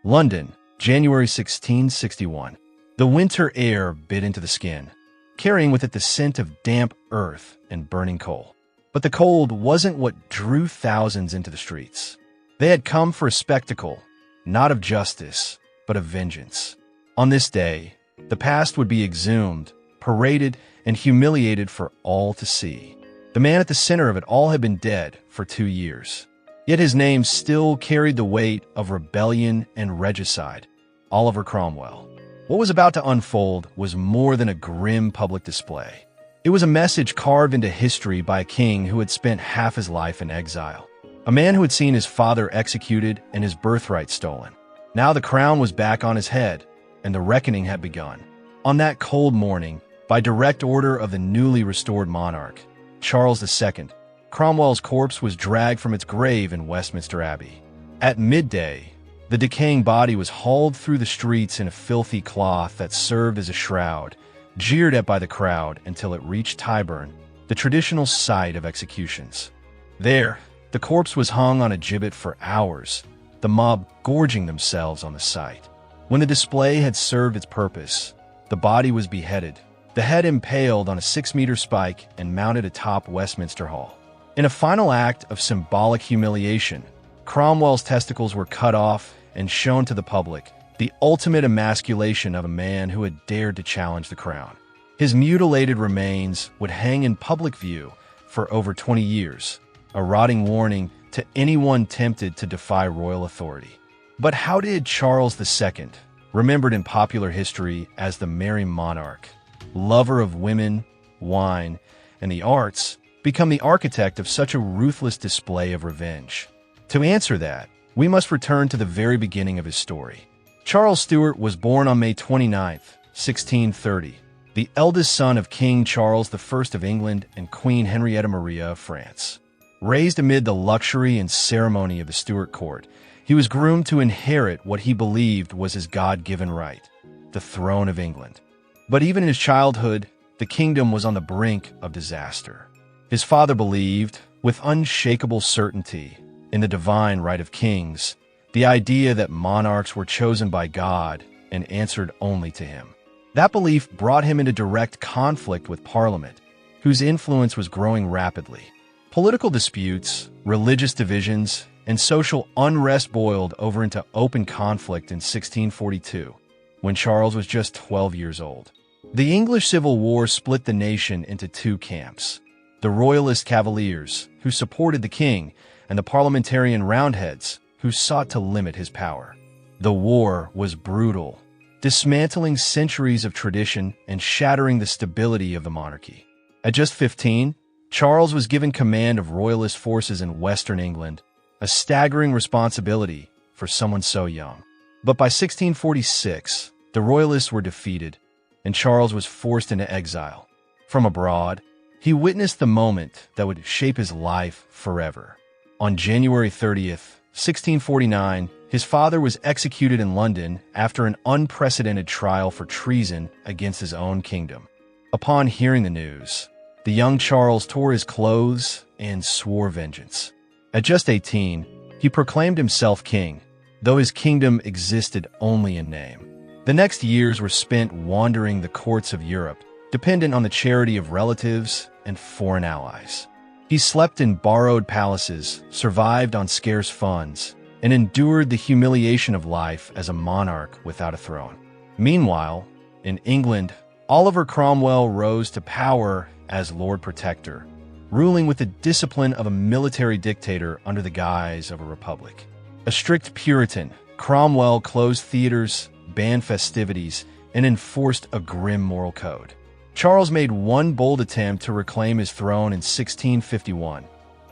London, January 1661. The winter air bit into the skin, carrying with it the scent of damp earth and burning coal. But the cold wasn't what drew thousands into the streets. They had come for a spectacle, not of justice, but of vengeance. On this day, the past would be exhumed, paraded, and humiliated for all to see. The man at the center of it all had been dead for 2 years. Yet his name still carried the weight of rebellion and regicide: Oliver Cromwell. What was about to unfold was more than a grim public display. It was a message carved into history by a king who had spent half his life in exile, a man who had seen his father executed and his birthright stolen. Now the crown was back on his head, and the reckoning had begun. On that cold morning, by direct order of the newly restored monarch, Charles II, Cromwell's corpse was dragged from its grave in Westminster Abbey. At midday, the decaying body was hauled through the streets in a filthy cloth that served as a shroud, jeered at by the crowd until it reached Tyburn, the traditional site of executions. There, the corpse was hung on a gibbet for hours, the mob gorging themselves on the sight. When the display had served its purpose, the body was beheaded, the head impaled on a 6-meter spike and mounted atop Westminster Hall. In a final act of symbolic humiliation, Cromwell's testicles were cut off and shown to the public, the ultimate emasculation of a man who had dared to challenge the crown. His mutilated remains would hang in public view for over 20 years, a rotting warning to anyone tempted to defy royal authority. But how did Charles II, remembered in popular history as the Merry Monarch, lover of women, wine, and the arts, become the architect of such a ruthless display of revenge? To answer that, we must return to the very beginning of his story. Charles Stuart was born on May 29, 1630, the eldest son of King Charles I of England and Queen Henrietta Maria of France. Raised amid the luxury and ceremony of the Stuart court, he was groomed to inherit what he believed was his God-given right, the throne of England. But even in his childhood, the kingdom was on the brink of disaster. His father believed, with unshakable certainty, in the divine right of kings, the idea that monarchs were chosen by God and answered only to him. That belief brought him into direct conflict with Parliament, whose influence was growing rapidly. Political disputes, religious divisions, and social unrest boiled over into open conflict in 1642, when Charles was just 12 years old. The English Civil War split the nation into two camps: the Royalist Cavaliers, who supported the king, and the Parliamentarian Roundheads, who sought to limit his power. The war was brutal, dismantling centuries of tradition and shattering the stability of the monarchy. At just 15, Charles was given command of Royalist forces in Western England, a staggering responsibility for someone so young. But by 1646, the Royalists were defeated, and Charles was forced into exile. From abroad, he witnessed the moment that would shape his life forever. On January 30th, 1649, his father was executed in London after an unprecedented trial for treason against his own kingdom. Upon hearing the news, the young Charles tore his clothes and swore vengeance. At just 18, he proclaimed himself king, though his kingdom existed only in name. The next years were spent wandering the courts of Europe, dependent on the charity of relatives and foreign allies. He slept in borrowed palaces, survived on scarce funds, and endured the humiliation of life as a monarch without a throne. Meanwhile, in England, Oliver Cromwell rose to power as Lord Protector, ruling with the discipline of a military dictator under the guise of a republic. A strict Puritan, Cromwell closed theaters, banned festivities, and enforced a grim moral code. Charles made one bold attempt to reclaim his throne in 1651,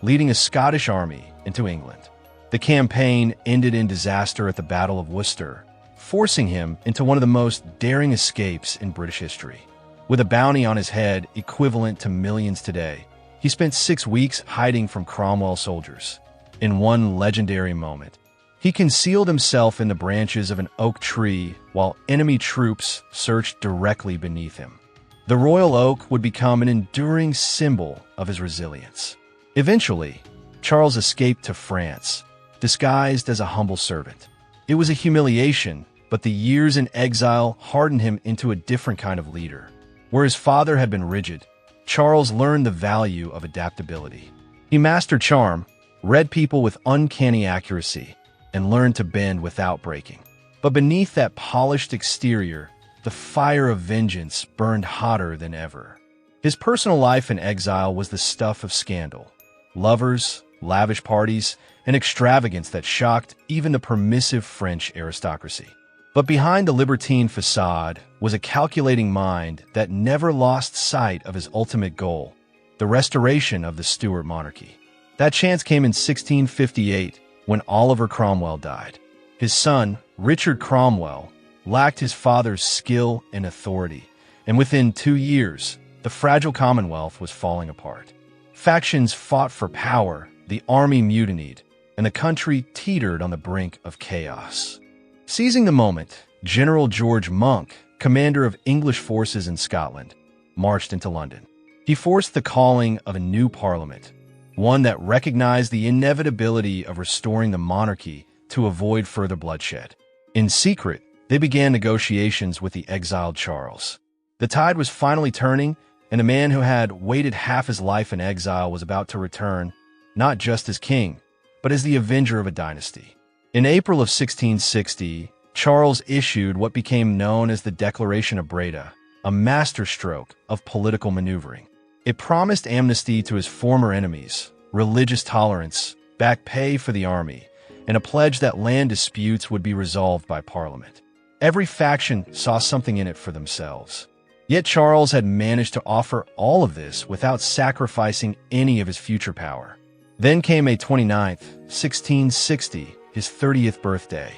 leading a Scottish army into England. The campaign ended in disaster at the Battle of Worcester, forcing him into one of the most daring escapes in British history. With a bounty on his head equivalent to millions today, he spent 6 weeks hiding from Cromwell soldiers. In one legendary moment, he concealed himself in the branches of an oak tree while enemy troops searched directly beneath him. The royal oak would become an enduring symbol of his resilience. Eventually, Charles escaped to France, disguised as a humble servant. It was a humiliation, but the years in exile hardened him into a different kind of leader. Where his father had been rigid, Charles learned the value of adaptability. He mastered charm, read people with uncanny accuracy, and learned to bend without breaking. But beneath that polished exterior, the fire of vengeance burned hotter than ever. His personal life in exile was the stuff of scandal. Lovers, lavish parties, and extravagance that shocked even the permissive French aristocracy. But behind the libertine facade was a calculating mind that never lost sight of his ultimate goal, the restoration of the Stuart monarchy. That chance came in 1658 when Oliver Cromwell died. His son, Richard Cromwell, lacked his father's skill and authority, and within 2 years, the fragile Commonwealth was falling apart. Factions fought for power, the army mutinied, and the country teetered on the brink of chaos. Seizing the moment, General George Monk, commander of English forces in Scotland, marched into London. He forced the calling of a new parliament, one that recognized the inevitability of restoring the monarchy to avoid further bloodshed. In secret, they began negotiations with the exiled Charles. The tide was finally turning, and a man who had waited half his life in exile was about to return, not just as king, but as the avenger of a dynasty. In April of 1660, Charles issued what became known as the Declaration of Breda, a masterstroke of political maneuvering. It promised amnesty to his former enemies, religious tolerance, back pay for the army, and a pledge that land disputes would be resolved by Parliament. Every faction saw something in it for themselves. Yet Charles had managed to offer all of this without sacrificing any of his future power. Then came May 29th, 1660, his 30th birthday.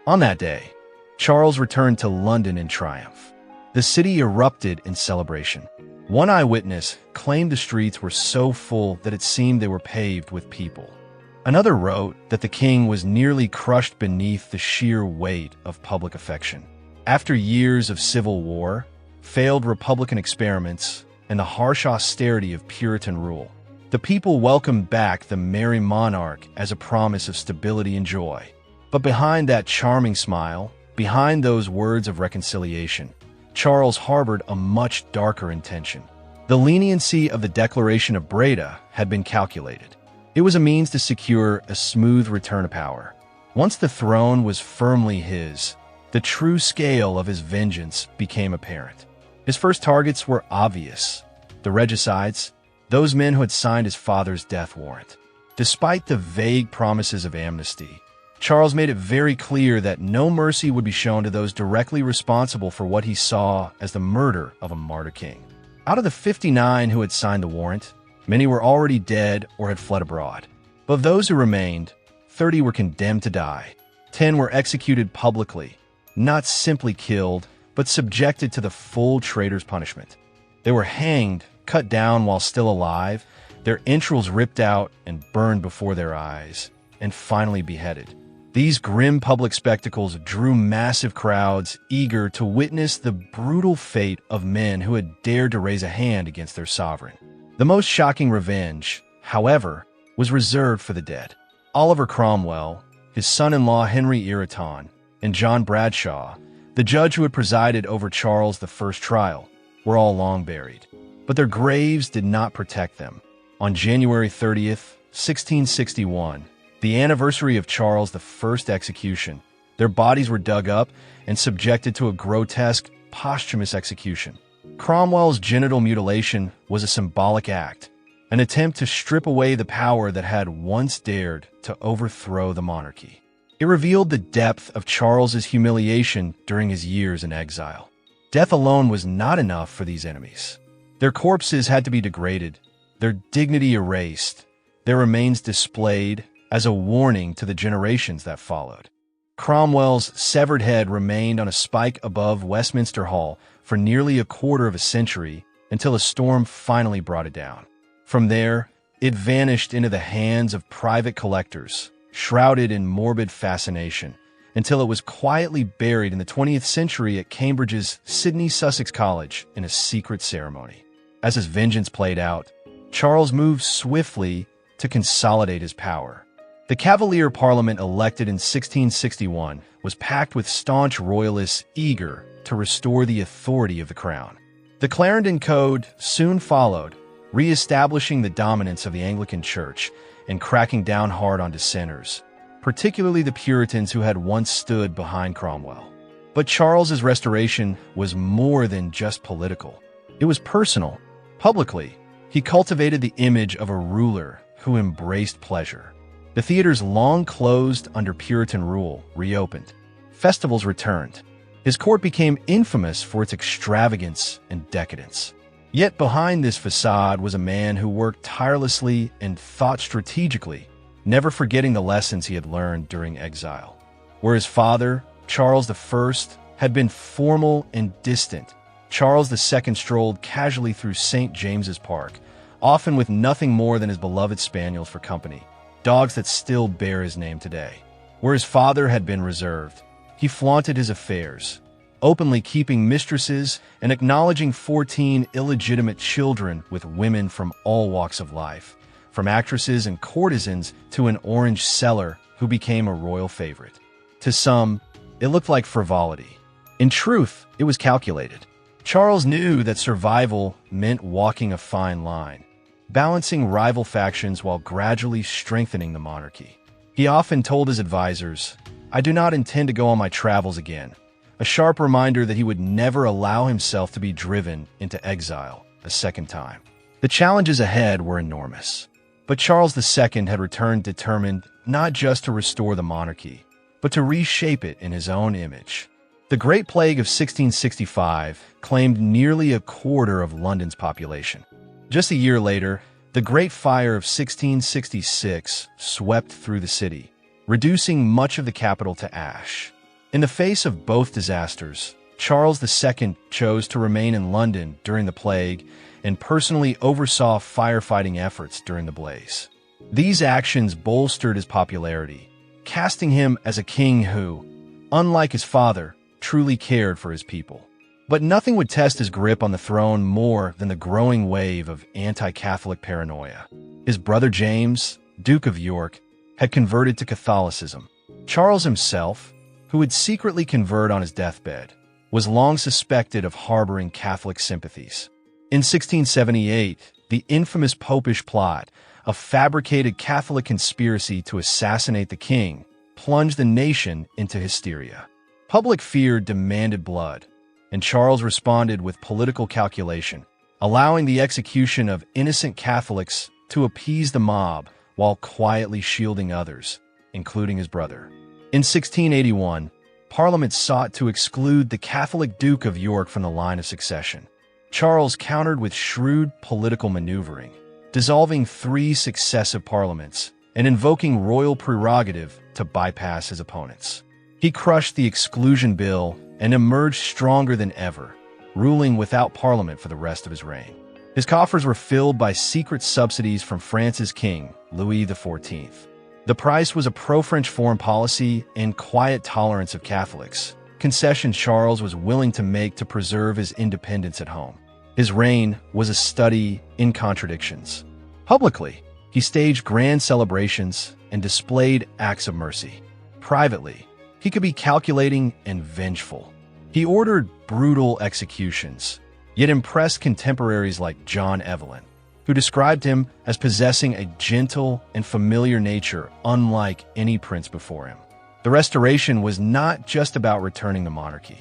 On that day, Charles returned to London in triumph. The city erupted in celebration. One eyewitness claimed the streets were so full that it seemed they were paved with people. Another wrote that the king was nearly crushed beneath the sheer weight of public affection. After years of civil war, failed Republican experiments, and the harsh austerity of Puritan rule, the people welcomed back the merry monarch as a promise of stability and joy. But behind that charming smile, behind those words of reconciliation, Charles harbored a much darker intention. The leniency of the Declaration of Breda had been calculated. It was a means to secure a smooth return of power. Once the throne was firmly his, the true scale of his vengeance became apparent. His first targets were obvious: the regicides, those men who had signed his father's death warrant. Despite the vague promises of amnesty, Charles made it very clear that no mercy would be shown to those directly responsible for what he saw as the murder of a martyr king. Out of the 59 who had signed the warrant, many were already dead or had fled abroad. But of those who remained, 30 were condemned to die. 10 were executed publicly, not simply killed, but subjected to the full traitor's punishment. They were hanged, cut down while still alive, their entrails ripped out and burned before their eyes, and finally beheaded. These grim public spectacles drew massive crowds eager to witness the brutal fate of men who had dared to raise a hand against their sovereign. The most shocking revenge, however, was reserved for the dead. Oliver Cromwell, his son-in-law Henry Ireton, and John Bradshaw, the judge who had presided over Charles I's trial, were all long buried. But their graves did not protect them. On January 30th, 1661, the anniversary of Charles I's execution, their bodies were dug up and subjected to a grotesque, posthumous execution. Cromwell's genital mutilation was a symbolic act, an attempt to strip away the power that had once dared to overthrow the monarchy. It revealed the depth of Charles's humiliation during his years in exile. Death alone was not enough for these enemies. Their corpses had to be degraded, their dignity erased, their remains displayed as a warning to the generations that followed. Cromwell's severed head remained on a spike above Westminster Hall for nearly a quarter of a century until a storm finally brought it down. From there, it vanished into the hands of private collectors, shrouded in morbid fascination, until it was quietly buried in the 20th century at Cambridge's Sidney Sussex College in a secret ceremony. As his vengeance played out, Charles moved swiftly to consolidate his power. The Cavalier Parliament elected in 1661 was packed with staunch royalists eager to restore the authority of the crown. The Clarendon Code soon followed, re-establishing the dominance of the Anglican Church and cracking down hard on dissenters, particularly the Puritans who had once stood behind Cromwell. But Charles's restoration was more than just political. It was personal. Publicly, he cultivated the image of a ruler who embraced pleasure. The theaters long closed under Puritan rule reopened. Festivals returned. His court became infamous for its extravagance and decadence. Yet behind this facade was a man who worked tirelessly and thought strategically, never forgetting the lessons he had learned during exile. Where his father, Charles I, had been formal and distant, Charles II strolled casually through St. James's Park, often with nothing more than his beloved spaniels for company, dogs that still bear his name today. Where his father had been reserved, he flaunted his affairs, openly keeping mistresses and acknowledging 14 illegitimate children with women from all walks of life, from actresses and courtesans to an orange seller who became a royal favorite. To some, it looked like frivolity. In truth, it was calculated. Charles knew that survival meant walking a fine line, balancing rival factions while gradually strengthening the monarchy. He often told his advisors, "I do not intend to go on my travels again," a sharp reminder that he would never allow himself to be driven into exile a second time. The challenges ahead were enormous, but Charles II had returned determined not just to restore the monarchy, but to reshape it in his own image. The Great Plague of 1665 claimed nearly a quarter of London's population. Just a year later, the Great Fire of 1666 swept through the city, reducing much of the capital to ash. In the face of both disasters, Charles II chose to remain in London during the plague and personally oversaw firefighting efforts during the blaze. These actions bolstered his popularity, casting him as a king who, unlike his father, truly cared for his people. But nothing would test his grip on the throne more than the growing wave of anti-Catholic paranoia. His brother James, Duke of York, had converted to Catholicism. Charles himself, who would secretly convert on his deathbed, was long suspected of harboring Catholic sympathies. In 1678, the infamous Popish plot, a fabricated Catholic conspiracy to assassinate the king, plunged the nation into hysteria. Public fear demanded blood, and Charles responded with political calculation, allowing the execution of innocent Catholics to appease the mob while quietly shielding others, including his brother. In 1681, Parliament sought to exclude the Catholic Duke of York from the line of succession. Charles countered with shrewd political maneuvering, dissolving 3 successive parliaments and invoking royal prerogative to bypass his opponents. He crushed the Exclusion Bill and emerged stronger than ever, ruling without parliament for the rest of his reign. His coffers were filled by secret subsidies from France's king, Louis XIV. The price was a pro-French foreign policy and quiet tolerance of Catholics, concessions Charles was willing to make to preserve his independence at home. His reign was a study in contradictions. Publicly, he staged grand celebrations and displayed acts of mercy. Privately, he could be calculating and vengeful. He ordered brutal executions, yet impressed contemporaries like John Evelyn, who described him as possessing a gentle and familiar nature unlike any prince before him. The restoration was not just about returning the monarchy.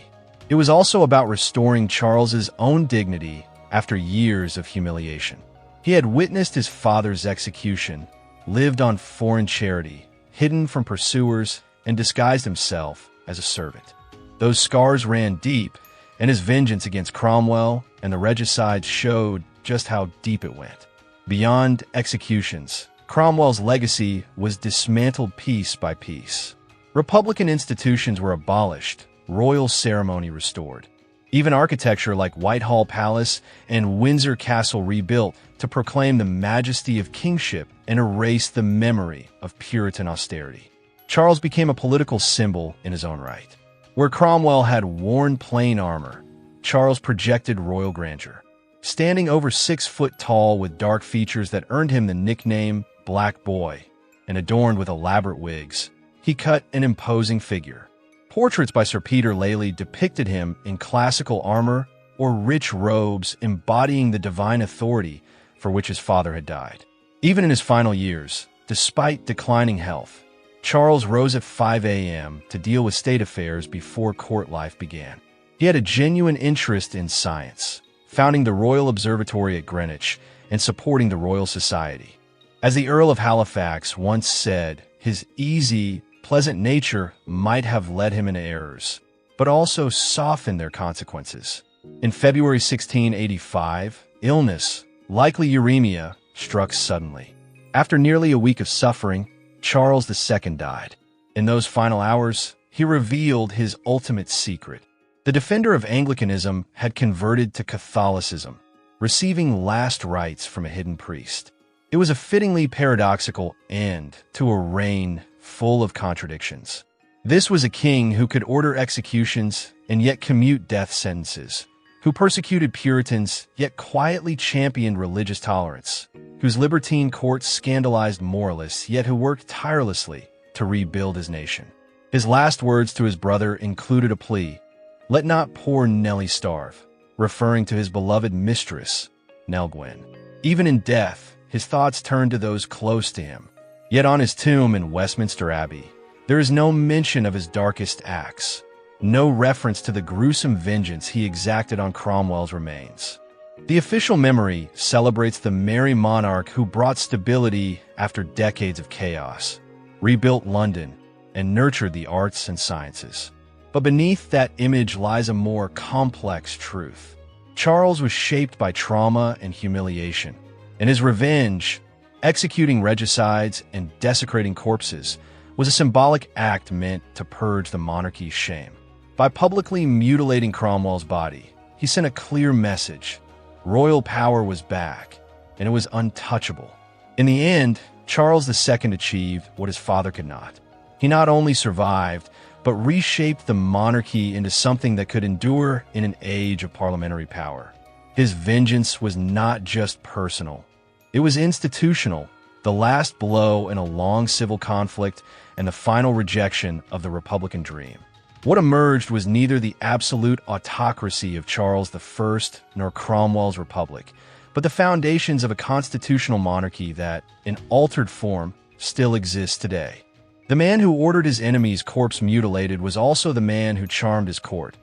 It was also about restoring Charles's own dignity after years of humiliation. He had witnessed his father's execution, lived on foreign charity, hidden from pursuers, and disguised himself as a servant. Those scars ran deep, and his vengeance against Cromwell and the regicides showed just how deep it went. Beyond executions, Cromwell's legacy was dismantled piece by piece. Republican institutions were abolished, royal ceremony restored. Even architecture like Whitehall Palace and Windsor Castle rebuilt to proclaim the majesty of kingship and erase the memory of Puritan austerity. Charles became a political symbol in his own right. Where Cromwell had worn plain armor, Charles projected royal grandeur. Standing over 6 foot tall with dark features that earned him the nickname Black Boy, and adorned with elaborate wigs, he cut an imposing figure. Portraits by Sir Peter Lely depicted him in classical armor or rich robes embodying the divine authority for which his father had died. Even in his final years, despite declining health, Charles rose at 5 a.m. to deal with state affairs before court life began. He had a genuine interest in science, founding the Royal Observatory at Greenwich and supporting the Royal Society. As the Earl of Halifax once said, his easy, pleasant nature might have led him into errors, but also softened their consequences. In February 1685, illness, likely uremia, struck suddenly. After nearly a week of suffering, Charles II died. In those final hours, he revealed his ultimate secret. The defender of Anglicanism had converted to Catholicism, receiving last rites from a hidden priest. It was a fittingly paradoxical end to a reign full of contradictions. This was a king who could order executions and yet commute death sentences, who persecuted Puritans yet quietly championed religious tolerance, whose libertine courts scandalized moralists yet who worked tirelessly to rebuild his nation. His last words to his brother included a plea, "Let not poor Nellie starve," referring to his beloved mistress, Nell Gwyn. Even in death, his thoughts turned to those close to him. Yet on his tomb in Westminster Abbey, there is no mention of his darkest acts, no reference to the gruesome vengeance he exacted on Cromwell's remains. The official memory celebrates the merry monarch who brought stability after decades of chaos, rebuilt London, and nurtured the arts and sciences. But beneath that image lies a more complex truth. Charles was shaped by trauma and humiliation, and his revenge, executing regicides and desecrating corpses, was a symbolic act meant to purge the monarchy's shame. By publicly mutilating Cromwell's body, he sent a clear message. Royal power was back, and it was untouchable. In the end, Charles II achieved what his father could not. He not only survived, but reshaped the monarchy into something that could endure in an age of parliamentary power. His vengeance was not just personal. It was institutional, the last blow in a long civil conflict and the final rejection of the Republican dream. What emerged was neither the absolute autocracy of Charles I nor Cromwell's republic, but the foundations of a constitutional monarchy that, in altered form, still exists today. The man who ordered his enemy's corpse mutilated was also the man who charmed his court,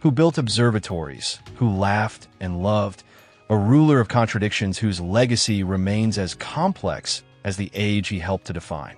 who built observatories, who laughed and loved, a ruler of contradictions whose legacy remains as complex as the age he helped to define.